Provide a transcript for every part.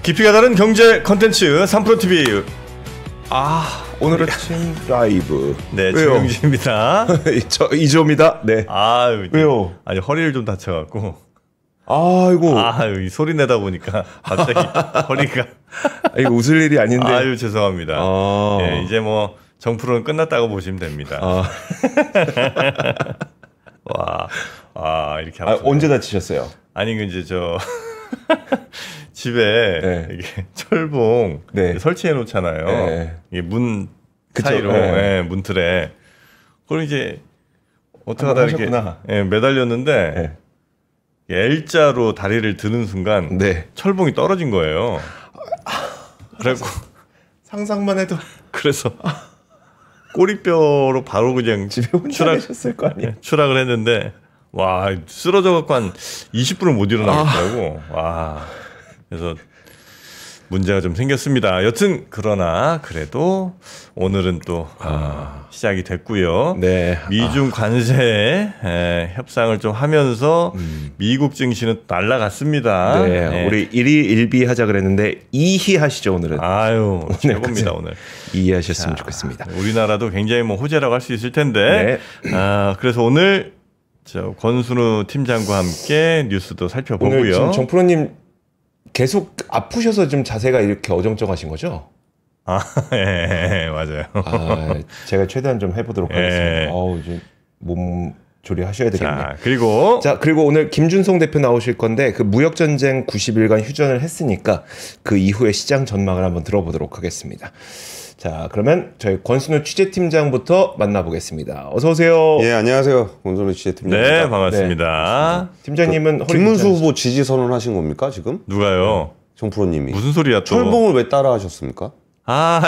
깊이가 다른 경제 컨텐츠 3프로TV. 오늘 아침 라이브. 네, 조영진입니다. 저 이조입니다. 네. 왜요? 아니 허리를 좀 다쳐갖고. 아이고. 이 소리 내다 보니까 갑자기 허리가. 이거 웃을 일이 아닌데. 아유 죄송합니다. 예, 이제 뭐 정프로는 끝났다고 보시면 됩니다. 이렇게. 언제 다치셨어요? 아니 이제 저 집에 이게 철봉 설치해 놓잖아요. 이게 문 사이로 문틀에. 그걸 이제 어떻게 하다 이렇게 매달렸는데 L자로 다리를 드는 순간 철봉이 떨어진 거예요. 그래고 상상만 해도 그래서 꼬리뼈로 바로 그냥 집에 혼자 계셨을 거 아니에요. 추락을 했는데 쓰러져 갖고 한 20분을 못 일어나겠더라고. 그래서 문제가 좀 생겼습니다. 여튼 그러나 그래도 오늘은 또 시작이 됐고요. 미중 관세 협상을 좀 하면서 미국 증시는 날라갔습니다. 우리 1희 1비 하자 그랬는데 2희 하시죠 오늘은. 최고입니다 오늘. 2희 하셨으면 좋겠습니다. 우리나라도 굉장히 뭐 호재라고 할 수 있을 텐데. 그래서 오늘 권순우 팀장과 함께 뉴스도 살펴보고요. 오늘 지금 정프로님 계속 아프셔서 좀 자세가 이렇게 어정쩡하신 거죠? 맞아요. 제가 최대한 좀 해보도록 하겠습니다. 이제 몸 조리하셔야 되겠네요. 그리고 오늘 김준성 대표 나오실 건데 그 무역전쟁 90일간 휴전을 했으니까 그 이후의 시장 전망을 한번 들어보도록 하겠습니다. 자, 그러면 저희 권순우 취재팀장부터 만나보겠습니다. 어서 오세요. 예, 안녕하세요. 권순우 취재팀장입니다. 네, 반갑습니다. 팀장님은 김문수 후보 지지 선언하신 겁니까 지금? 누가요? 정프로님이. 무슨 소리야 또? 철봉을 왜 따라 하셨습니까?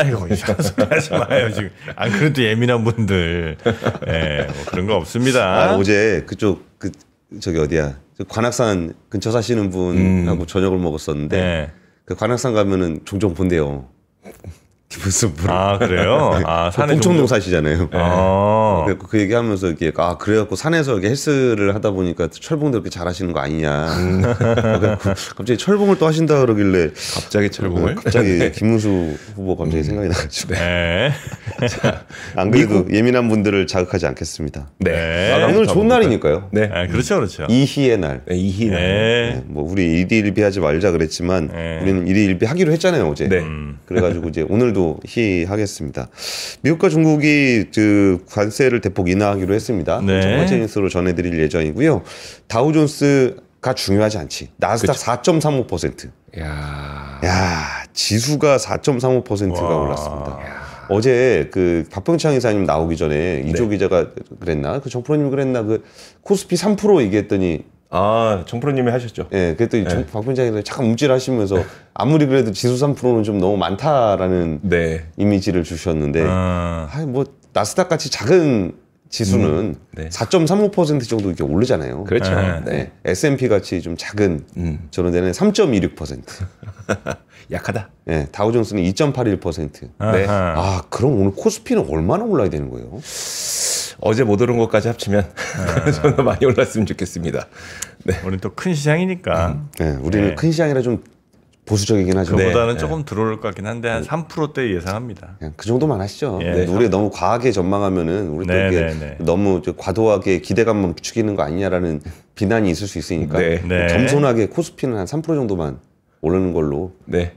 이거 이상한 소리 하지 마요 지금. 안 그래도 예민한 분들. 뭐 그런 거 없습니다. 어제 그쪽 저기 어디야? 관악산 근처 사시는 분하고 저녁을 먹었었는데 그 관악산 가면은 종종 본대요. 무슨 그래요? 산에 봉천동 사시잖아요. 그래서 그 얘기하면서 이렇게 그래갖고 산에서 이렇게 헬스를 하다 보니까 철봉도 이렇게 잘하시는 거 아니냐. 갑자기 철봉을 또 하신다 그러길래 갑자기 철봉을? 갑자기 김문수 후보 갑자기 생각이 나가지고. 안 그래도 예민한 분들을 자극하지 않겠습니다. 오늘 좋은 날이니까요. 그렇죠. 이희의 날. 이희의 날. 뭐 우리 1희 1비 하지 말자 그랬지만 우리는 1희 1비 하기로 했잖아요 어제. 그래가지고 이제 오늘도 희하겠습니다. 미국과 중국이 그 관세를 대폭 인하하기로 했습니다. 첫 번째 뉴스로 전해드릴 예정이고요. 다우존스가 중요하지 않지. 나스닥 4.35%. 지수가 4.35%가 올랐습니다. 어제 그 박병창 이사님 나오기 전에 이조 기자가 그랬나? 그 정프로님 그랬나? 그 코스피 3% 얘기했더니 정프로님이 하셨죠. 그랬더니 박병창이 잠깐 움찔하시면서 아무리 그래도 지수 3%는 좀 너무 많다라는 이미지를 주셨는데 뭐 나스닥 같이 작은 지수는 4.35% 정도 이렇게 오르잖아요. 그렇죠. S&P 같이 좀 작은 저런 데는 3.26%. 약하다. 다우존스는 2.81%. 그럼 오늘 코스피는 얼마나 올라야 되는 거예요? 어제 못 오른 것까지 합치면 좀 더 많이 올랐으면 좋겠습니다. 우리는 또 큰 시장이니까. 우리는 큰 시장이라 좀 보수적이긴 하죠. 그보다는 조금 들어올 것 같긴 한데 한 3%대 예상합니다. 그 정도만 하시죠. 우리가 너무 과하게 전망하면은 우리 또 이게 너무 과도하게 기대감만 부추기는 거 아니냐라는 비난이 있을 수 있으니까 겸손하게 코스피는 한 3% 정도만 오르는 걸로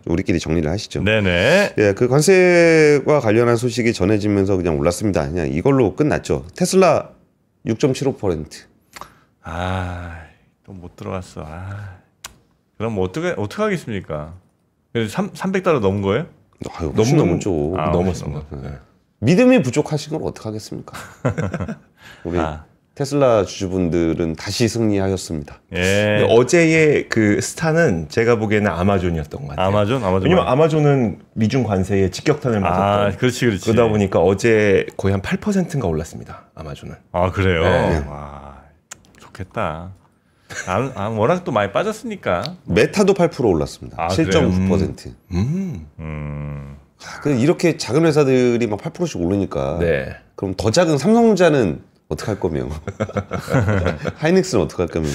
우리끼리 정리를 하시죠. 그 관세와 관련한 소식이 전해지면서 그냥 올랐습니다. 그냥 이걸로 끝났죠. 테슬라 6.75%. 또 못 들어갔어. 그럼 뭐 어떻게 하겠습니까? 그래서 $300 넘은 거예요? 너무 넘었죠. 넘었습니다. 믿음이 부족하신 걸 어떻게 하겠습니까? 우리 테슬라 주주분들은 다시 승리하였습니다. 어제의 그 스타는 제가 보기에는 아마존이었던 것 같아요. 아마존? 왜냐면 아마존은 미중 관세에 직격탄을 맞았던. 그렇지. 그러다 보니까 어제 거의 한 8%인가 올랐습니다. 아마존은. 그래요? 좋겠다. 워낙 또 많이 빠졌으니까. 메타도 8% 올랐습니다. 7.9%. 이렇게 작은 회사들이 막 8%씩 오르니까 그럼 더 작은 삼성전자는 어떡할 거며 하이닉스는 어떡할 거며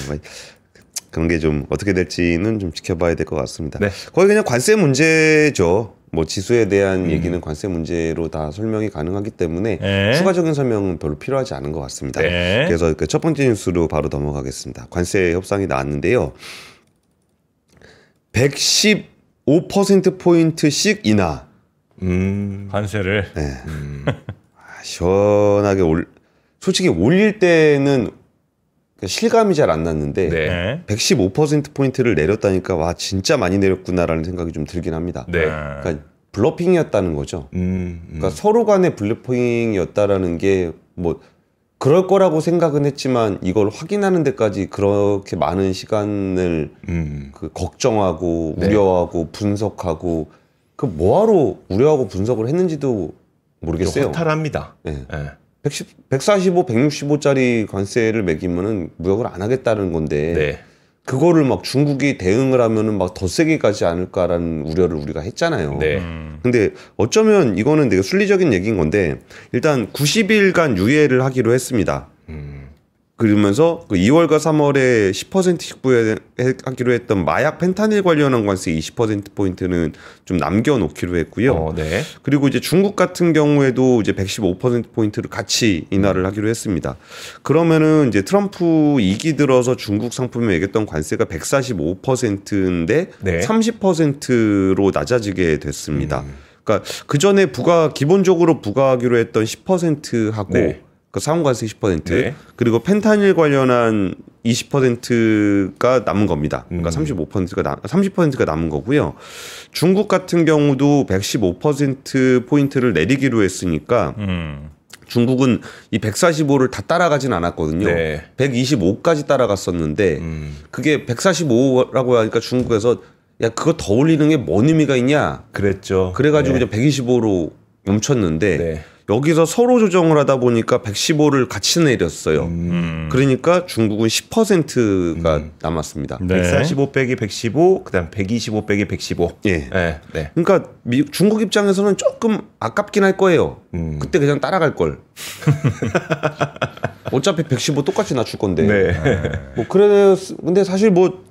그런 게 좀 어떻게 될지는 좀 지켜봐야 될 것 같습니다. 네. 거의 그냥 관세 문제죠. 뭐 지수에 대한 얘기는 관세 문제로 다 설명이 가능하기 때문에 추가적인 설명은 별로 필요하지 않은 것 같습니다. 그래서 그 첫 번째 뉴스로 바로 넘어가겠습니다. 관세 협상이 나왔는데요. 115%포인트씩 인하. 관세를. 네. 시원하게 솔직히 올릴 때는 실감이 잘 안 났는데 115%포인트를 내렸다니까 와 진짜 많이 내렸구나라는 생각이 좀 들긴 합니다. 그러니까 블러핑이었다는 거죠. 그러니까 서로 간의 블러핑이었다라는 게 뭐 그럴 거라고 생각은 했지만 이걸 확인하는 데까지 그렇게 많은 시간을 그 걱정하고 우려하고 분석하고 그 뭐하러 우려하고 분석을 했는지도 모르겠어요. 허탈합니다. 145, 165짜리 관세를 매기면은 무역을 안 하겠다는 건데 그거를 막 중국이 대응을 하면은 막 더 세게 가지 않을까라는 우려를 우리가 했잖아요. 근데 어쩌면 이거는 되게 순리적인 얘기인 건데 일단 90일간 유예를 하기로 했습니다. 그러면서 그 2월과 3월에 10%씩 부여하기로 했던 마약 펜타닐 관련한 관세 20%포인트는 좀 남겨놓기로 했고요. 그리고 이제 중국 같은 경우에도 이제 115%포인트를 같이 인하를 하기로 했습니다. 그러면은 이제 트럼프 2기 들어서 중국 상품에 매겼던 관세가 145%인데 30%로 낮아지게 됐습니다. 그러니까 그 전에 기본적으로 부과하기로 했던 10%하고 그 상호관세 10% 그리고 펜타닐 관련한 20%가 남은 겁니다. 그러니까 30%가 남은 거고요. 중국 같은 경우도 115% 포인트를 내리기로 했으니까 중국은 이 145를 다 따라가진 않았거든요. 125까지 따라갔었는데 그게 145라고 하니까 중국에서 야 그거 더 올리는 게 뭔 의미가 있냐? 그랬죠. 그래가지고 이제 125로 멈췄는데. 여기서 서로 조정을 하다 보니까 115를 같이 내렸어요. 그러니까 중국은 10%가 남았습니다. 145 빼기 115, 그다음 125 빼기 115. 그러니까 중국 입장에서는 조금 아깝긴 할 거예요. 그때 그냥 따라갈 걸. 어차피 115 똑같이 낮출 건데. 뭐 근데 사실 뭐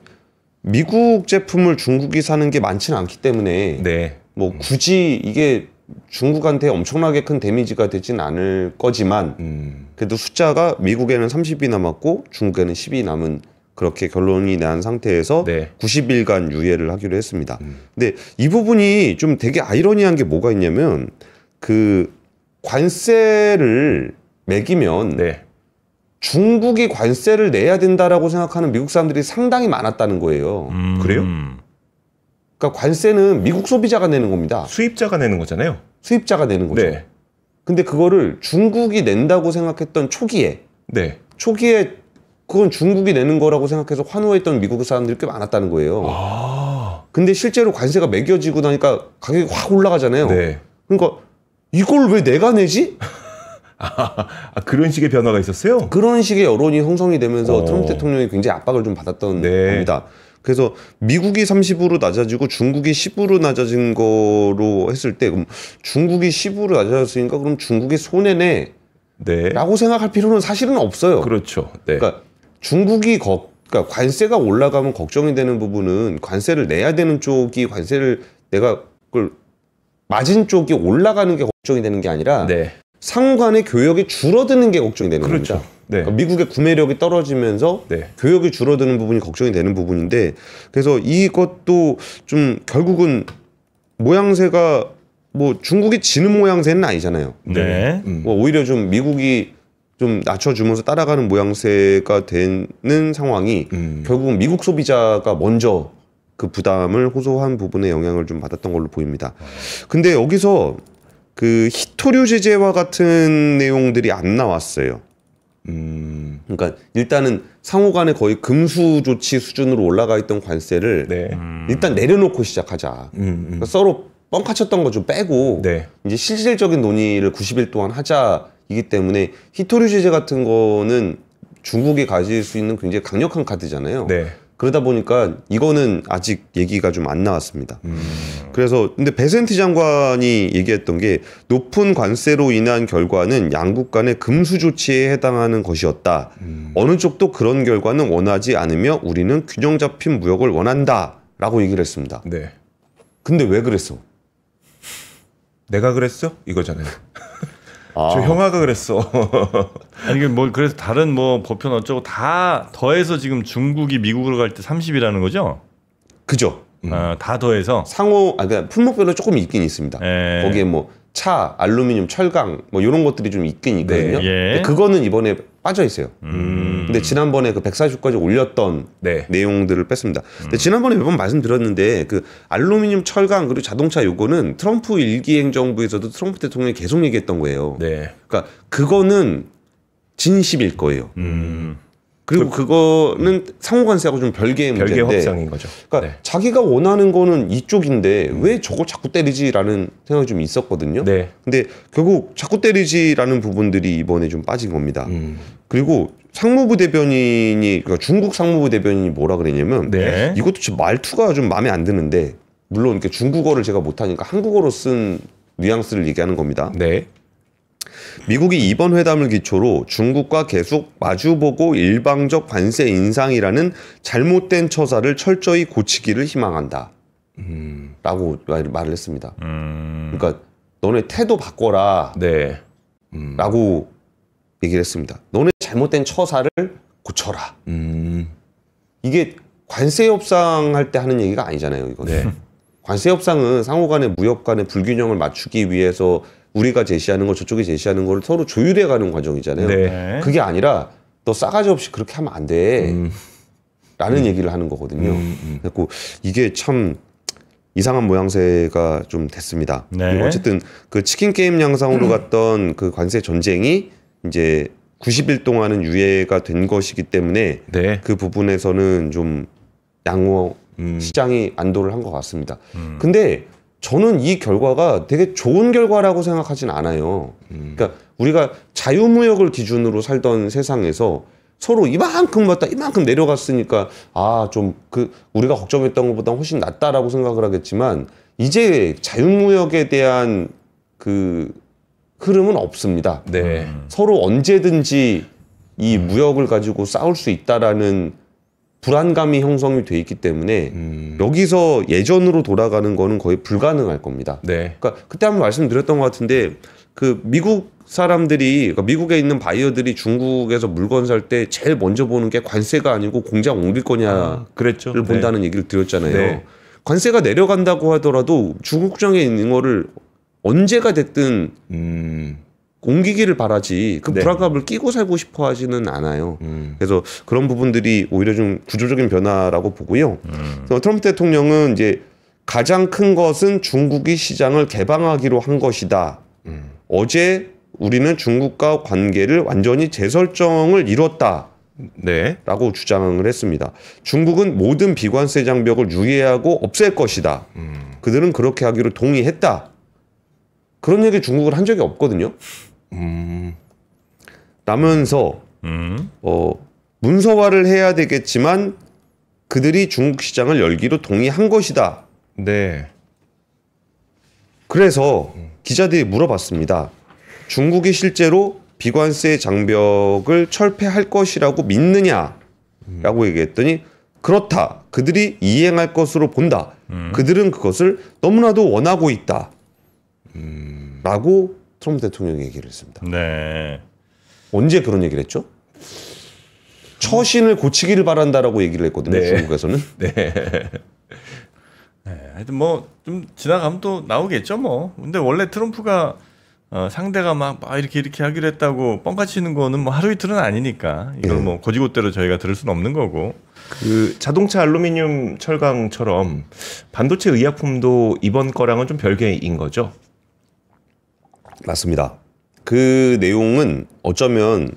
미국 제품을 중국이 사는 게 많지는 않기 때문에 뭐 굳이 이게 중국한테 엄청나게 큰 데미지가 되진 않을 거지만 그래도 숫자가 미국에는 30이 남았고 중국에는 10이 남은 그렇게 결론이 난 상태에서 90일간 유예를 하기로 했습니다. 근데 이 부분이 좀 되게 아이러니한 게 뭐가 있냐면 그 관세를 매기면 중국이 관세를 내야 된다라고 생각하는 미국 사람들이 상당히 많았다는 거예요. 그래요? 그러니까 관세는 미국 소비자가 내는 겁니다. 수입자가 내는 거잖아요. 수입자가 내는 거죠. 근데 그거를 중국이 낸다고 생각했던 초기에 그건 중국이 내는 거라고 생각해서 환호했던 미국 사람들이 꽤 많았다는 거예요. 근데 실제로 관세가 매겨지고 나니까 가격이 확 올라가잖아요. 그러니까 이걸 왜 내가 내지? 그런 식의 변화가 있었어요? 그런 식의 여론이 형성이 되면서 트럼프 대통령이 굉장히 압박을 좀 받았던 겁니다. 그래서 미국이 30으로 낮아지고 중국이 10으로 낮아진 거로 했을 때 그럼 중국이 10으로 낮아졌으니까 그럼 중국이 손해네 라고 생각할 필요는 사실은 없어요. 그렇죠. 그러니까 중국이 그러니까 관세가 올라가면 걱정이 되는 부분은 관세를 내야 되는 쪽이 관세를 내가 그걸 맞은 쪽이 올라가는 게 걱정이 되는 게 아니라 상관의 교역이 줄어드는 게 걱정이 되는 겁니다. 그러니까 미국의 구매력이 떨어지면서 교역이 줄어드는 부분이 걱정이 되는 부분인데 그래서 이것도 좀 결국은 모양새가 뭐 중국이 지는 모양새는 아니잖아요. 뭐 오히려 좀 미국이 좀 낮춰주면서 따라가는 모양새가 되는 상황이 결국은 미국 소비자가 먼저 그 부담을 호소한 부분에 영향을 좀 받았던 걸로 보입니다. 근데 여기서 그 히토류 제재와 같은 내용들이 안 나왔어요. 그러니까 일단은 상호 간에 거의 금수 조치 수준으로 올라가 있던 관세를 일단 내려놓고 시작하자. 그러니까 서로 뻥카쳤던 거 좀 빼고 이제 실질적인 논의를 90일 동안 하자이기 때문에 히토류 제재 같은 거는 중국이 가질 수 있는 굉장히 강력한 카드잖아요. 그러다 보니까 이거는 아직 얘기가 좀 안 나왔습니다. 그래서 근데 베센트 장관이 얘기했던 게 높은 관세로 인한 결과는 양국 간의 금수 조치에 해당하는 것이었다. 어느 쪽도 그런 결과는 원하지 않으며 우리는 균형 잡힌 무역을 원한다라고 얘기를 했습니다. 네. 근데 왜 그랬어? 내가 그랬어? 이거잖아요. 저 형아가 그랬어. 아니 이게 뭐 그래서 다른 뭐 보편 어쩌고 다 더해서 지금 중국이 미국으로 갈 때 30이라는 거죠? 그죠. 다 더해서 상호 그러니까 품목별로 조금 있긴 있습니다. 거기에 뭐 차, 알루미늄, 철강 뭐 이런 것들이 좀 있긴 있거든요. 네. 근데 그거는 이번에 빠져 있어요. 근데 지난번에 그 140까지 올렸던 내용들을 뺐습니다. 근데 지난번에 몇 번 말씀드렸는데 그 알루미늄, 철강 그리고 자동차 요거는 트럼프 일기 행정부에서도 트럼프 대통령이 계속 얘기했던 거예요. 그러니까 그거는 진심일 거예요. 그리고 그거는 상호관세하고 좀 별개의 문제인데 별개 협상인 거죠. 그러니까 자기가 원하는 거는 이쪽인데 왜 저걸 자꾸 때리지라는 생각이 좀 있었거든요. 근데 결국 자꾸 때리지라는 부분들이 이번에 좀 빠진 겁니다. 그리고 상무부 대변인이 그러니까 중국 상무부 대변인이 뭐라 그랬냐면 이것도 좀 말투가 좀 마음에 안 드는데 물론 이렇게 중국어를 제가 못하니까 한국어로 쓴 뉘앙스를 얘기하는 겁니다. 미국이 이번 회담을 기초로 중국과 계속 마주보고 일방적 관세 인상이라는 잘못된 처사를 철저히 고치기를 희망한다. 라고 말을 했습니다. 그러니까 너네 태도 바꿔라. 라고 얘기를 했습니다. 너네 잘못된 처사를 고쳐라. 이게 관세 협상할 때 하는 얘기가 아니잖아요. 이거는. 관세 협상은 상호 간의 무역 간의 불균형을 맞추기 위해서 우리가 제시하는 거 저쪽이 제시하는 걸 서로 조율해가는 과정이잖아요. 그게 아니라 너 싸가지 없이 그렇게 하면 안 돼. 라는 얘기를 하는 거거든요. 그래서 이게 참 이상한 모양새가 좀 됐습니다. 어쨌든 그 치킨 게임 양상으로 갔던 그 관세 전쟁이 이제 90일 동안은 유예가 된 것이기 때문에 그 부분에서는 좀 양호 시장이 안도를 한 것 같습니다. 근데 저는 이 결과가 되게 좋은 결과라고 생각하진 않아요. 그러니까 우리가 자유무역을 기준으로 살던 세상에서 서로 이만큼 왔다 이만큼 내려갔으니까 좀 우리가 걱정했던 것보다 훨씬 낫다라고 생각을 하겠지만 이제 자유무역에 대한 그 흐름은 없습니다. 서로 언제든지 이 무역을 가지고 싸울 수 있다라는 불안감이 형성이 돼 있기 때문에 여기서 예전으로 돌아가는 거는 거의 불가능할 겁니다. 그러니까 그때 한번 말씀드렸던 것 같은데 그 미국 사람들이 그러니까 미국에 있는 바이어들이 중국에서 물건 살 때 제일 먼저 보는 게 관세가 아니고 공장 옮길 거냐를 본다는 얘기를 드렸잖아요. 관세가 내려간다고 하더라도 중국장에 있는 거를 언제가 됐든 옮기기를 바라지 그 불안감을 끼고 살고 싶어 하지는 않아요. 그래서 그런 부분들이 오히려 좀 구조적인 변화라고 보고요. 그래서 트럼프 대통령은 이제 가장 큰 것은 중국이 시장을 개방하기로 한 것이다. 어제 우리는 중국과 관계를 완전히 재설정을 이뤘다. 라고 주장을 했습니다. 중국은 모든 비관세 장벽을 유예하고 없앨 것이다. 그들은 그렇게 하기로 동의했다. 그런 얘기 중국을 한 적이 없거든요. 라면서 문서화를 해야 되겠지만 그들이 중국 시장을 열기로 동의한 것이다. 그래서 기자들이 물어봤습니다. 중국이 실제로 비관세 장벽을 철폐할 것이라고 믿느냐? 라고 얘기했더니 그렇다. 그들이 이행할 것으로 본다. 그들은 그것을 너무나도 원하고 있다. 라고 트럼프 대통령이 얘기를 했습니다. 언제 그런 얘기를 했죠? 처신을 고치기를 바란다라고 얘기를 했거든요. 중국에서는. 하여튼 뭐 좀 지나가면 또 나오겠죠 뭐. 근데 원래 트럼프가 상대가 막 이렇게 하기로 했다고 뻥카치는 거는 뭐 하루 이틀은 아니니까 이걸 뭐 고지고대로 저희가 들을 수는 없는 거고. 그 자동차 알루미늄 철강처럼 반도체 의약품도 이번 거랑은 좀 별개인 거죠? 맞습니다. 그 내용은 어쩌면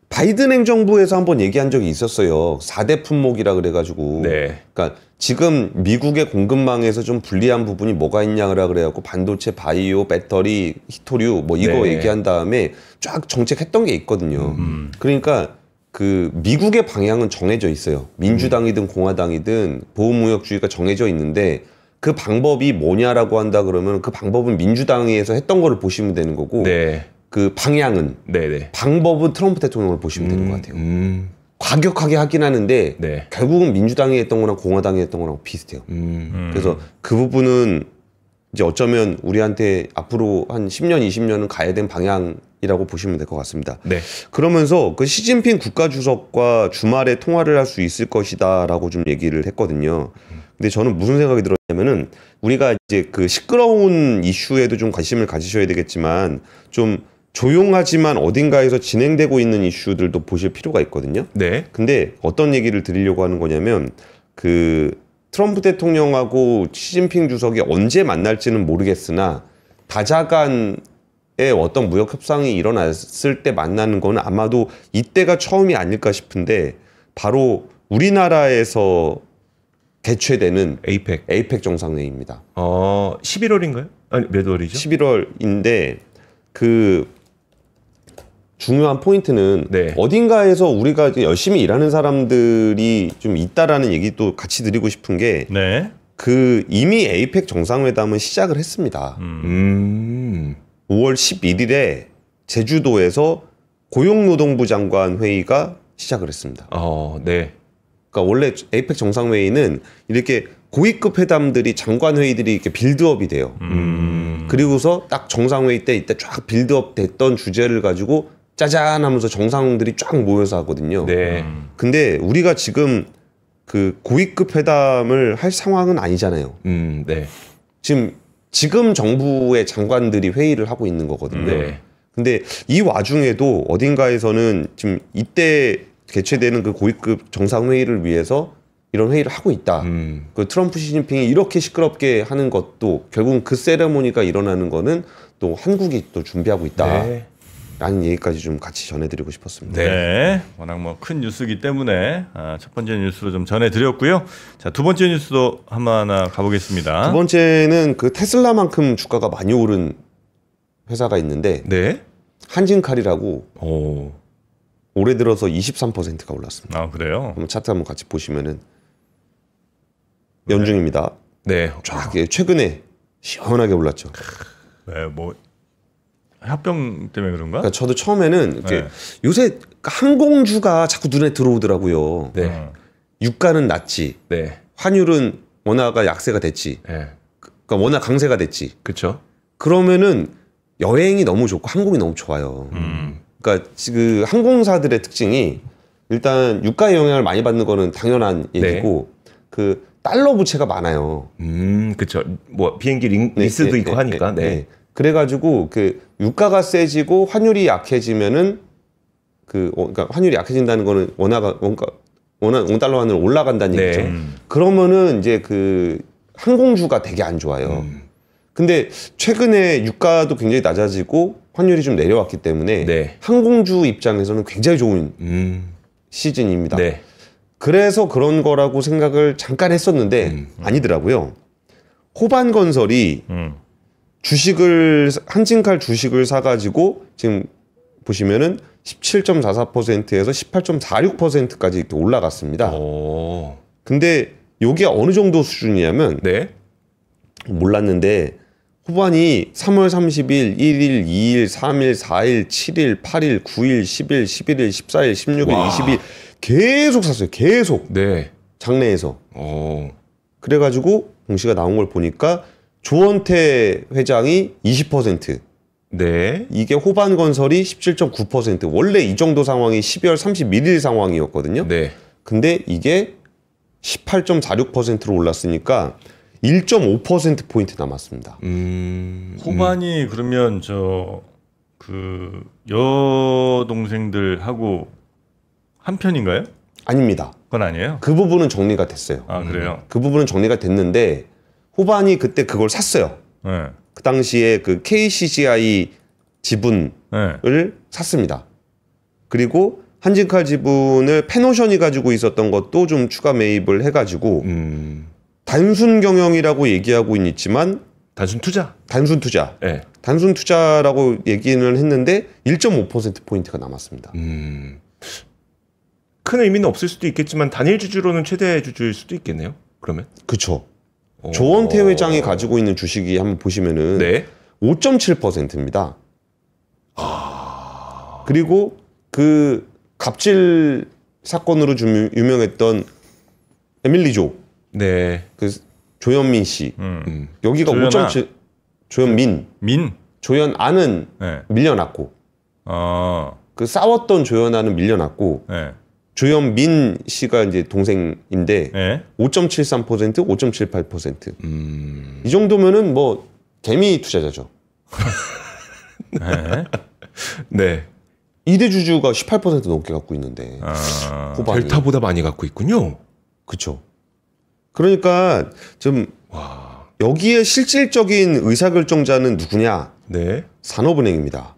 바이든 행정부에서 한번 얘기한 적이 있었어요. 4대 품목이라 그래가지고. 그러니까 지금 미국의 공급망에서 좀 불리한 부분이 뭐가 있냐라 그래갖고 반도체, 바이오, 배터리, 히토류 뭐 이거 얘기한 다음에 쫙 정책했던 게 있거든요. 그러니까 그 미국의 방향은 정해져 있어요. 민주당이든 공화당이든 보호무역주의가 정해져 있는데 그 방법이 뭐냐라고 한다 그러면 그 방법은 민주당에서 했던 거를 보시면 되는 거고 네. 그 방향은 네네. 방법은 트럼프 대통령을 보시면 되는 것 같아요. 과격하게 하긴 하는데 네. 결국은 민주당이 했던 거랑 공화당이 했던 거랑 비슷해요. 그래서 그 부분은 이제 어쩌면 우리한테 앞으로 한 10년, 20년은 가야 된 방향이라고 보시면 될 것 같습니다. 네. 그러면서 그 시진핑 국가주석과 주말에 통화를 할 수 있을 것이다라고 좀 얘기를 했거든요. 근데 저는 무슨 생각이 들었냐면은 우리가 이제 그 시끄러운 이슈에도 좀 관심을 가지셔야 되겠지만 좀 조용하지만 어딘가에서 진행되고 있는 이슈들도 보실 필요가 있거든요. 네. 근데 어떤 얘기를 드리려고 하는 거냐면 그 트럼프 대통령하고 시진핑 주석이 언제 만날지는 모르겠으나 다자간의 어떤 무역 협상이 일어났을 때 만나는 거는 아마도 이때가 처음이 아닐까 싶은데 바로 우리나라에서 개최되는 에이펙 정상회의입니다. 11월인가요? 아니 몇 월이죠? 11월인데 그 중요한 포인트는 네. 어딘가에서 우리가 열심히 일하는 사람들이 좀 있다라는 얘기도 같이 드리고 싶은 게 네. 그 이미 에이펙 정상회담은 시작을 했습니다. 5월 11일에 제주도에서 고용노동부 장관 회의가 시작을 했습니다. 네. 그러니까 원래 에이펙 정상회의는 이렇게 고위급 회담들이 장관 회의들이 이렇게 빌드업이 돼요. 그리고서 딱 정상회의 때 이때 쫙 빌드업 됐던 주제를 가지고 짜잔 하면서 정상들이 쫙 모여서 하거든요. 네. 근데 우리가 지금 그 고위급 회담을 할 상황은 아니잖아요. 네. 지금 정부의 장관들이 회의를 하고 있는 거거든요. 네. 근데 이 와중에도 어딘가에서는 지금 이때 개최되는 그 고위급 정상회의를 위해서 이런 회의를 하고 있다. 그 트럼프 시진핑이 이렇게 시끄럽게 하는 것도 결국은 그 세레모니가 일어나는 거는 또 한국이 또 준비하고 있다. 네. 라는 얘기까지 좀 같이 전해드리고 싶었습니다. 네. 워낙 뭐 큰 뉴스이기 때문에 첫 번째 뉴스로 좀 전해드렸고요. 자, 두 번째 뉴스도 하나 가보겠습니다. 두 번째는 그 테슬라만큼 주가가 많이 오른 회사가 있는데 네. 한진칼이라고 올해 들어서 23%가 올랐습니다. 아, 그래요? 한번 차트 한번 같이 보시면은 연중입니다. 네. 쫙 최근에 시원하게 올랐죠. 네, 뭐 합병 때문에 그런가? 그러니까 저도 처음에는 이렇게 요새 항공주가 자꾸 눈에 들어오더라고요. 네. 유가는 낮지. 네. 환율은 원화가 약세가 됐지. 네. 그러니까 원화 강세가 됐지. 그렇죠. 그러면은 여행이 너무 좋고 항공이 너무 좋아요. 그러니까 그 항공사들의 특징이 일단 유가의 영향을 많이 받는 거는 당연한 얘기고 그 달러 부채가 많아요. 그렇죠. 뭐 비행기 리스도 있고 하니까. 네. 그래가지고 그 유가가 세지고 환율이 약해지면은 그러니까 환율이 약해진다는 거는 원달러 환율 올라간다는 얘기죠. 그러면은 이제 그 항공주가 되게 안 좋아요. 근데 최근에 유가도 굉장히 낮아지고 환율이 좀 내려왔기 때문에 항공주 입장에서는 굉장히 좋은 시즌입니다. 네. 그래서 그런 거라고 생각을 잠깐 했었는데 아니더라고요. 호반건설이 한진칼 주식을 사가지고 지금 보시면은 17.44%에서 18.46%까지 이렇게 올라갔습니다. 근데 이게 어느 정도 수준이냐면 몰랐는데 후반이 3월 30일, 1일, 2일, 3일, 4일, 7일, 8일, 9일, 10일, 11일, 14일, 16일, 20일 계속 샀어요. 계속. 네. 장내에서. 그래가지고 공시가 나온 걸 보니까 조원태 회장이 20%. 네. 이게 호반건설이 17.9%. 원래 이 정도 상황이 12월 31일 상황이었거든요. 네. 근데 이게 18.46%로 올랐으니까 1.5%포인트 남았습니다. 호반이 그러면 그 여동생들하고 한 편인가요? 아닙니다. 그건 아니에요? 그 부분은 정리가 됐어요. 아, 그래요? 그 부분은 정리가 됐는데 호반이 그때 그걸 샀어요. 네. 그 당시에 그 KCGI 지분을 샀습니다. 그리고 한진칼 지분을 페노션이 가지고 있었던 것도 좀 추가 매입을 해가지고 단순 경영이라고 얘기하고 있지만 단순 투자. 네. 단순 투자라고 얘기는 했는데 1.5%포인트가 남았습니다. 큰 의미는 없을 수도 있겠지만 단일 주주로는 최대 주주일 수도 있겠네요. 그러면. 그렇죠. 조원태 회장이 가지고 있는 주식이 한번 보시면은 네. 5.7%입니다. 그리고 그 갑질 사건으로 좀 유명했던 에밀리조, 네, 그 조현민 씨, 여기가 5.7, 조현민, 조현아는 네. 밀려났고, 그 싸웠던 조현아는 밀려났고, 네. 조현민 씨가 이제 동생인데 네. 5.73%, 5.78%. 이 정도면은 뭐 개미 투자자죠. 네. 네. 2대 주주가 18% 넘게 갖고 있는데 호반이. 델타보다 많이 갖고 있군요. 그렇죠. 그러니까 좀 여기에 실질적인 의사결정자는 누구냐? 네. 산업은행입니다.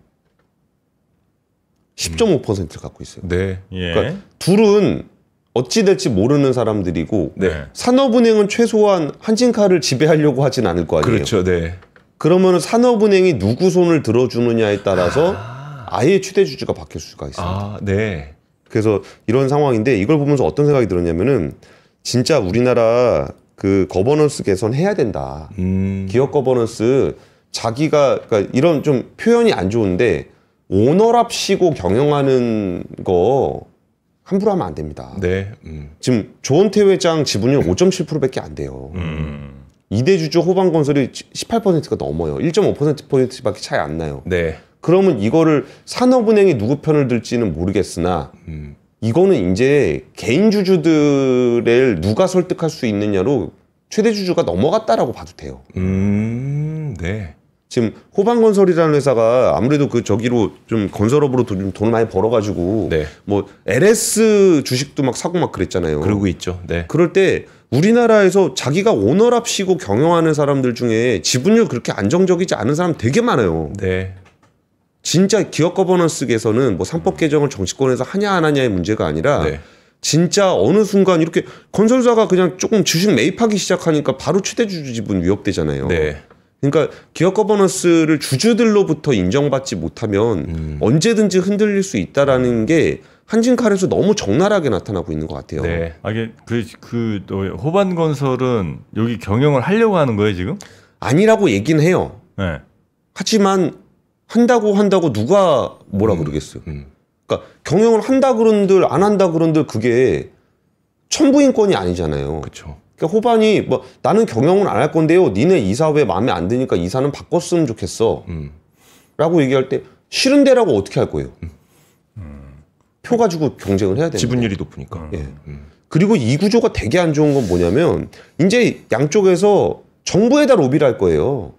10.5%를 갖고 있어요. 네. 예. 그러니까 둘은 어찌 될지 모르는 사람들이고 네. 산업은행은 최소한 한진카를 지배하려고 하진 않을 거 아니에요. 그렇죠. 네. 그러면 산업은행이 누구 손을 들어주느냐에 따라서 아예 최대 주주가 바뀔 수가 있습니다. 네. 그래서 이런 상황인데 이걸 보면서 어떤 생각이 들었냐면은 진짜 우리나라 그 거버넌스 개선해야 된다. 기업 거버넌스 자기가 그러니까 이런 좀 표현이 안 좋은데 오너랍시고 경영하는 거 함부로 하면 안 됩니다. 네. 지금 조원태 회장 지분율 5.7%밖에 안 돼요. 2대 주주 호반건설이 18%가 넘어요. 1.5%포인트밖에 차이 안 나요. 네. 그러면 이거를 산업은행이 누구 편을 들지는 모르겠으나 이거는 이제 개인 주주들을 누가 설득할 수 있느냐로 최대 주주가 넘어갔다라고 봐도 돼요. 네. 지금 호반건설이라는 회사가 아무래도 그 저기로 좀 건설업으로 좀 돈을 많이 벌어가지고 네. 뭐 LS 주식도 막 사고 막 그랬잖아요. 그러고 있죠. 네. 그럴 때 우리나라에서 자기가 오너랍시고 경영하는 사람들 중에 지분율 그렇게 안정적이지 않은 사람 되게 많아요. 네. 진짜 기업 거버넌스 개선은 뭐 3법 개정을 정치권에서 하냐 안 하냐의 문제가 아니라 네. 진짜 어느 순간 이렇게 건설사가 그냥 조금 주식 매입하기 시작하니까 바로 최대 주주 지분 위협되잖아요. 네. 그러니까 기업 거버넌스를 주주들로부터 인정받지 못하면 언제든지 흔들릴 수 있다라는 게 한진칼에서 너무 적나라하게 나타나고 있는 것 같아요. 네. 이게 호반건설은 여기 경영을 하려고 하는 거예요 지금? 아니라고 얘기는 해요. 네. 하지만 한다고 누가 뭐라 그러겠어요. 그러니까 경영을 한다 그런들 안 한다 그런들 그게 천부인권이 아니잖아요. 그렇죠. 그러니까 호반이 뭐 나는 경영은 안 할 건데요. 니네 이사 왜 마음에 안 드니까 이사는 바꿨으면 좋겠어. 라고 얘기할 때 싫은데라고 어떻게 할 거예요? 표 가지고 경쟁을 해야 되는데. 지분율이 높으니까. 예. 그리고 이 구조가 되게 안 좋은 건 뭐냐면 이제 양쪽에서 정부에다 로비를 할 거예요.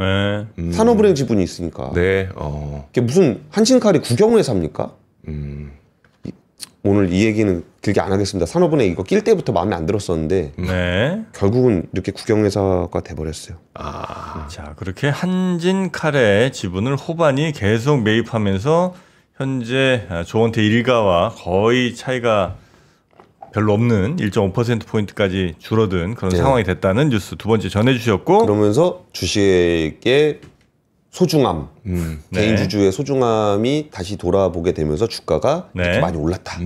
네. 산업은행 지분이 있으니까. 네. 이게 무슨 한진칼이 국영회사입니까? 오늘 이 얘기는 길게 안 하겠습니다. 산업은행 이거 낄 때부터 마음에 안 들었었는데 네. 결국은 이렇게 국영회사가 돼버렸어요. 자 그렇게 한진칼의 지분을 호반이 계속 매입하면서 현재 조원태 일가와 거의 차이가 별로 없는 1.5%포인트까지 줄어든 그런 네. 상황이 됐다는 뉴스 두 번째 전해주셨고 그러면서 주식의 소중함, 개인 네. 주주의 소중함이 다시 돌아보게 되면서 주가가 네. 이렇게 많이 올랐다.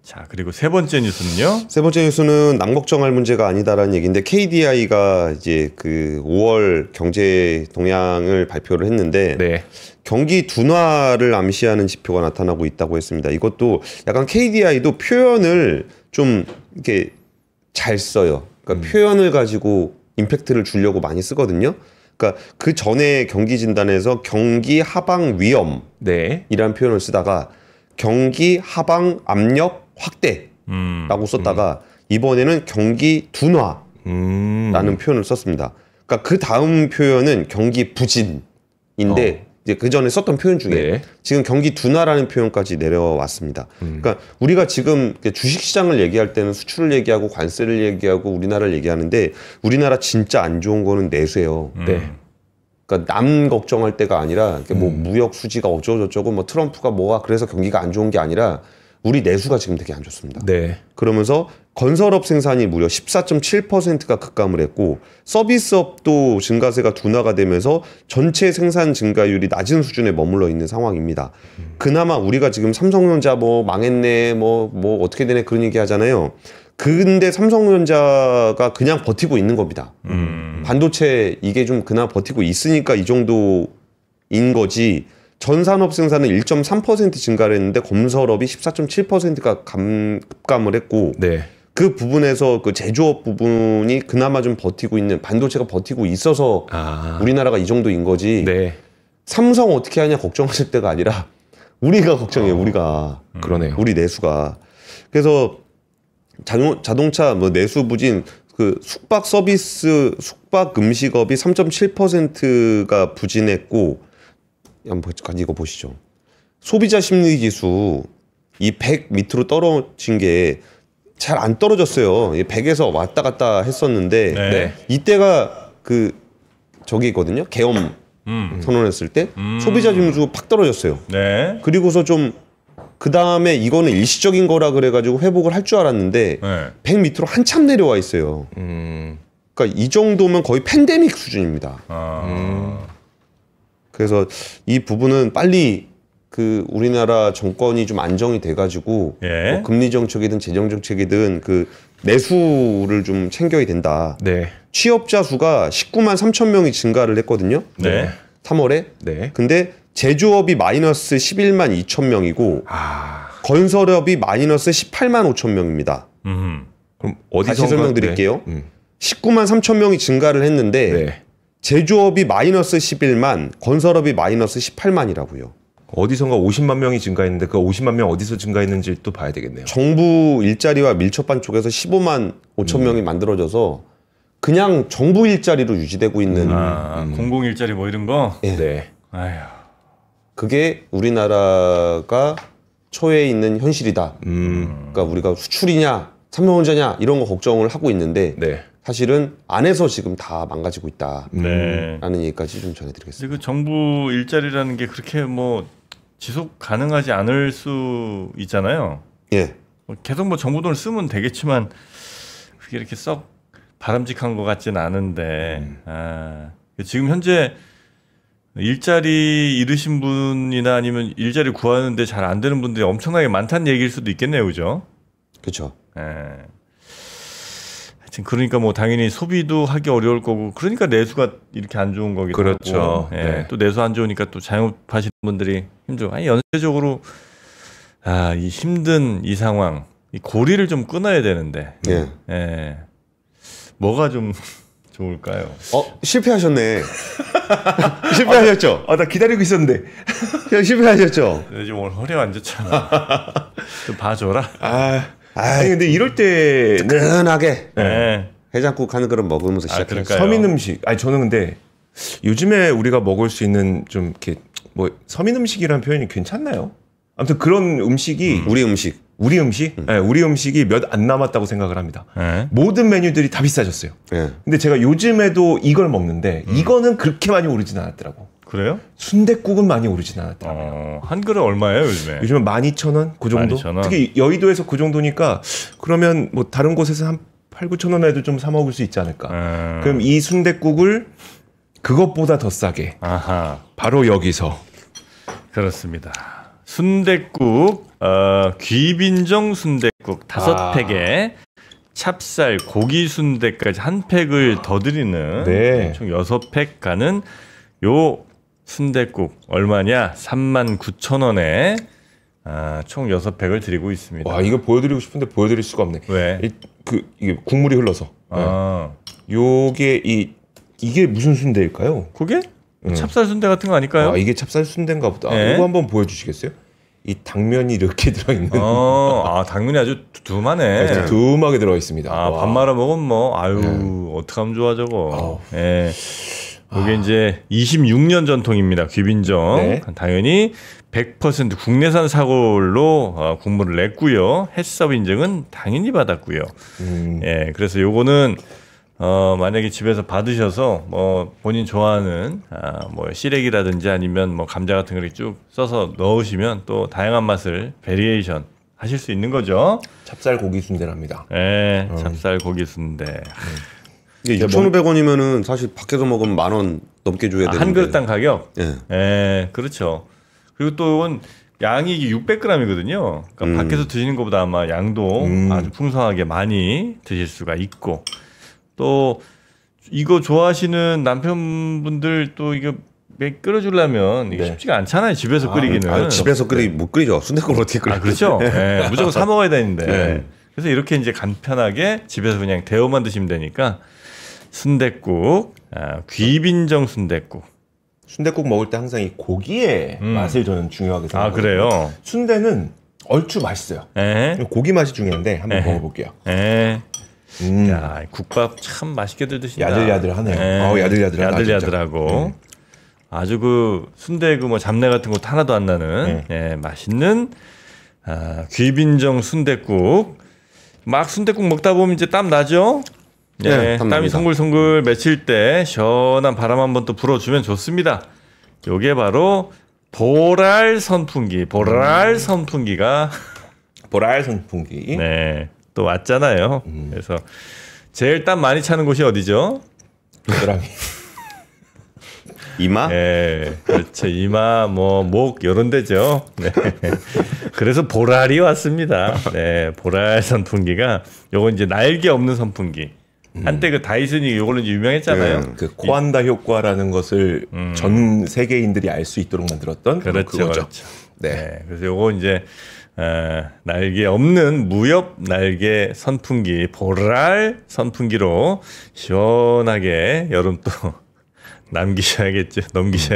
자 그리고 세 번째 뉴스는요? 세 번째 뉴스는 남 걱정할 문제가 아니다라는 얘기인데 KDI가 이제 그 5월 경제 동향을 발표를 했는데 네. 경기 둔화를 암시하는 지표가 나타나고 있다고 했습니다. 이것도 약간 KDI도 표현을 좀 이렇게 잘 써요. 그러니까 표현을 가지고 임팩트를 주려고 많이 쓰거든요. 그러니까 그 전에 경기 진단에서 경기 하방 위험이라는 네. 표현을 쓰다가 경기 하방 압력 확대라고 썼다가 이번에는 경기 둔화라는 표현을 썼습니다. 그러니까 그 다음 표현은 경기 부진인데 이제 그 전에 썼던 표현 중에 네. 지금 경기 둔화라는 표현까지 내려왔습니다. 그러니까 우리가 지금 주식시장을 얘기할 때는 수출을 얘기하고 관세를 얘기하고 우리나라를 얘기하는데 우리나라 진짜 안 좋은 거는 내수예요. 네. 그러니까 남 걱정할 때가 아니라 뭐 무역 수지가 어쩌고저쩌고 뭐 트럼프가 뭐가 그래서 경기가 안 좋은 게 아니라 우리 내수가 지금 되게 안 좋습니다. 네. 그러면서 건설업 생산이 무려 14.7%가 급감을 했고 서비스업도 증가세가 둔화가 되면서 전체 생산 증가율이 낮은 수준에 머물러 있는 상황입니다. 그나마 우리가 지금 삼성전자 뭐 망했네 뭐 어떻게 되네 그런 얘기 하잖아요. 근데 삼성전자가 그냥 버티고 있는 겁니다. 반도체 이게 좀 그나마 버티고 있으니까 이 정도인 거지. 전 산업 생산은 1.3% 증가를 했는데 건설업이 14.7%가 급감을 했고 네. 그 부분에서 그 제조업 부분이 그나마 좀 버티고 있는 반도체가 버티고 있어서 우리나라가 이 정도인 거지. 네. 삼성 어떻게 하냐 걱정하실 때가 아니라 우리가 걱정해요. 우리가. 그러네요. 우리 내수가. 그래서 자동차 뭐 내수 부진 그 숙박 서비스 숙박 음식업이 3.7%가 부진했고 한번 이거 보시죠. 소비자 심리 지수 이 100 밑으로 떨어진 게 잘 안 떨어졌어요. 100에서 왔다 갔다 했었는데 네. 이때가 그 저기거든요. 계엄 선언했을 때 소비자 심리 지수 팍 떨어졌어요. 네. 그리고서 좀 그 다음에 이거는 일시적인 거라 그래가지고 회복을 할 줄 알았는데 100 밑으로 한참 내려와 있어요. 그러니까 이 정도면 거의 팬데믹 수준입니다. 그래서 이 부분은 빨리 그 우리나라 정권이 좀 안정이 돼가지고 예. 뭐 금리 정책이든 재정 정책이든 그 내수를 좀 챙겨야 된다. 네. 취업자 수가 19만 3천 명이 증가를 했거든요. 네. 3월에. 네. 근데 제조업이 마이너스 11만 2천 명이고 건설업이 마이너스 18만 5천 명입니다. 그럼 어디서 다시 설명드릴게요. 19만 3천 명이 증가를 했는데 네. 제조업이 마이너스 11만, 건설업이 마이너스 18만이라고요. 어디선가 50만 명이 증가했는데 그 50만 명 어디서 증가했는지 또 봐야 되겠네요. 정부 일자리와 밀접한 쪽에서 15만 5천 명이 만들어져서 그냥 정부 일자리로 유지되고 있는 공공 일자리 뭐 이런 거. 예. 네. 아휴. 그게 우리나라가 처해 있는 현실이다. 그러니까 우리가 수출이냐 삼성전자냐 이런 거 걱정을 하고 있는데 네. 사실은 안에서 지금 다 망가지고 있다라는 네. 얘기까지 좀 전해드리겠습니다. 그 정부 일자리라는 게 그렇게 뭐 지속 가능하지 않을 수 있잖아요. 예. 계속 뭐 정부 돈을 쓰면 되겠지만 그게 이렇게 썩 바람직한 것 같지는 않은데 지금 현재 일자리 잃으신 분이나 아니면 일자리 구하는데 잘 안 되는 분들이 엄청나게 많다는 얘기일 수도 있겠네요, 그죠? 그렇죠. 하여튼 그러니까 뭐 당연히 소비도 하기 어려울 거고 그러니까 내수가 이렇게 안 좋은 거기도 그렇죠. 하고 네. 또 내수 안 좋으니까 또 자영업하시는 분들이 힘들어. 아니 연쇄적으로 이 힘든 이 상황 이 고리를 좀 끊어야 되는데 뭐가 좀 좋을까요? 실패하셨네. 실패하셨죠? 나 기다리고 있었는데. 실패하셨죠? 지금 오늘 허리 안 좋잖아. 좀 봐줘라. 아니 근데 이럴 때 뜨끈하게 해장국 한 그릇 먹으면서 시작해요. 서민 음식. 아니 저는 근데 요즘에 우리가 먹을 수 있는 좀 이렇게 뭐 서민 음식이라는 표현이 괜찮나요? 아무튼 그런 음식이 우리 음식. 네, 우리 음식이 몇 안 남았다고 생각을 합니다. 모든 메뉴들이 다 비싸졌어요. 근데 제가 요즘에도 이걸 먹는데 이거는 그렇게 많이 오르진 않았더라고. 그래요? 순댓국은 많이 오르진 않았더라고요. 한 그릇 얼마예요 요즘에? 요즘은 12,000원 그 정도? 12,000원? 특히 여의도에서 그 정도니까 그러면 뭐 다른 곳에서 한 8,000~9,000원에도 좀 사 먹을 수 있지 않을까. 그럼 이 순댓국을 그것보다 더 싸게 바로 여기서 그렇습니다. 순댓국 귀빈정 순댓국 5팩에 찹쌀 고기 순대까지 한 팩을 더 드리는 총 6팩 가는 요 순댓국 얼마냐? 39,000원에 총 6팩을 드리고 있습니다. 와, 이거 보여드리고 싶은데 보여드릴 수가 없네. 왜? 이게 국물이 흘러서. 요게 이게 무슨 순대일까요? 그게? 찹쌀 순대 같은 거 아닐까요? 이게 찹쌀 순대인가 보다. 이거 한번 보여주시겠어요? 이 당면이 이렇게 들어있는. 당면이 아주 두툼하네. 두툼하게 들어 있습니다. 밥 말아 먹으면 뭐 어떡하면 좋아 저거. 이게 이제 26년 전통입니다. 귀빈정. 당연히 100% 국내산 사골로 국물을 냈고요. 해썹 인증은 당연히 받았고요. 그래서 요거는 만약에 집에서 받으셔서 뭐 본인 좋아하는 뭐 시래기라든지 아니면 뭐 감자 같은 걸 쭉 써서 넣으시면 또 다양한 맛을 베리에이션 하실 수 있는 거죠. 찹쌀 고기 순대랍니다. 네, 찹쌀 고기 순대. 이게 6,500원이면은 사실 밖에서 먹으면 10,000원 넘게 줘야 되는데. 한 그릇당 가격? 예. 네, 그렇죠. 그리고 또 양이 600g이거든요. 그러니까 밖에서 드시는 것보다 아마 양도 아주 풍성하게 많이 드실 수가 있고, 또 이거 좋아하시는 남편분들 또 이거 끓여주려면 이게 쉽지가 않잖아요. 집에서 끓이기는. 집에서 못 끓이죠. 순댓국을 어떻게 끓여요? 그렇죠. 네, 무조건 사 먹어야 되는데. 그래서 이렇게 이제 간편하게 집에서 그냥 데워만 드시면 되니까 순댓국, 귀빈정 순댓국. 순댓국 먹을 때 항상 이 고기의 맛을 저는 중요하게 생각해요. 그래요? 순대는 얼추 맛있어요. 고기 맛이 중요한데 한번 먹어볼게요. 야, 국밥 참 맛있게들 드신다. 야들야들하네요. 야들야들하고 아주 그 순대 그 잡내 같은 것도 하나도 안 나는 맛있는 귀빈정 순댓국. 막 순댓국 먹다 보면 이제 땀 나죠? 땀이 송글송글 맺힐 때 시원한 바람 한번 또 불어주면 좋습니다. 요게 바로 보랄 선풍기. 보랄 선풍기가 네, 또 왔잖아요. 그래서 제일 땀 많이 차는 곳이 어디죠? 겨드랑이. 이마? 네, 그렇죠. 이마, 목 이런 데죠. 네. 그래서 보랄이 왔습니다. 네, 보랄 선풍기가 요건 이제 날개 없는 선풍기. 한때 그 다이슨이 요걸로 이제 유명했잖아요. 그 코안다 효과라는 것을 전 세계인들이 알 수 있도록 만들었던 그거죠. 그렇죠. 네. 그래서 요거 이제 날개 없는 무엽 날개 선풍기, 보랄 선풍기로 시원하게 여름 또 넘기셔야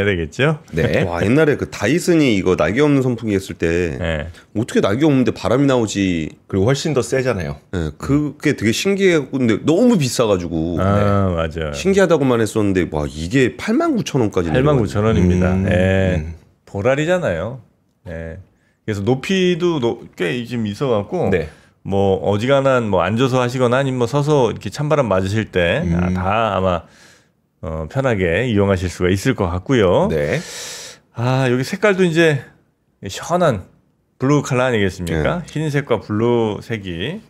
되겠죠. 네. 와, 옛날에 그 다이슨이 이거 날개 없는 선풍기 했을 때 어떻게 날개 없는데 바람이 나오지? 그리고 훨씬 더 세잖아요. 네, 그게 되게 신기했고 근데 너무 비싸가지고 맞아요. 신기하다고만 했었는데 와 이게 89,000원까지 89,000원입니다. 네. 보랄이잖아요. 네. 그래서 높이도 꽤 좀 있어갖고 뭐 어지간한 앉아서 하시거나 아니면 서서 이렇게 찬바람 맞으실 때 다 아마 편하게 이용하실 수가 있을 것 같고요. 네. 여기 색깔도 이제 시원한 블루 컬러 아니겠습니까? 흰색과 블루색이.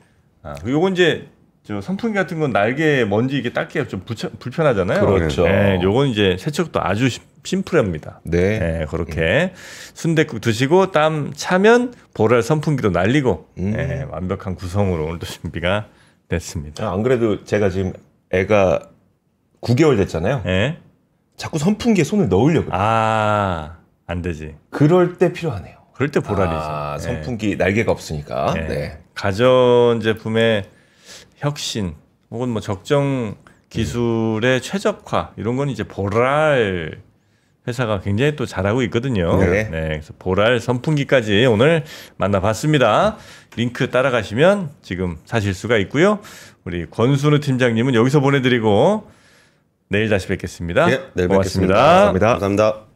요건 이제 저 선풍기 같은 건 날개 먼지 이게 닦기가 좀 불편하잖아요. 그렇죠. 네, 요건 이제 세척도 아주 심플합니다. 네. 그렇게 순댓국 드시고 땀 차면 보랄 선풍기도 날리고 완벽한 구성으로 오늘도 준비가 됐습니다. 안 그래도 제가 지금 애가 9개월 됐잖아요. 자꾸 선풍기에 손을 넣으려고 그래요. 안 되지. 그럴 때 필요하네요. 그럴 때 보랄이지. 선풍기 날개가 없으니까. 가전제품의 혁신 혹은 뭐 적정 기술의 최적화 이런 건 이제 보랄 회사가 굉장히 또 잘하고 있거든요. 그래서 보랄 선풍기까지 오늘 만나봤습니다. 링크 따라가시면 지금 사실 수가 있고요. 우리 권순우 팀장님은 여기서 보내드리고 내일 다시 뵙겠습니다. 내일 고맙습니다. 뵙겠습니다. 감사합니다.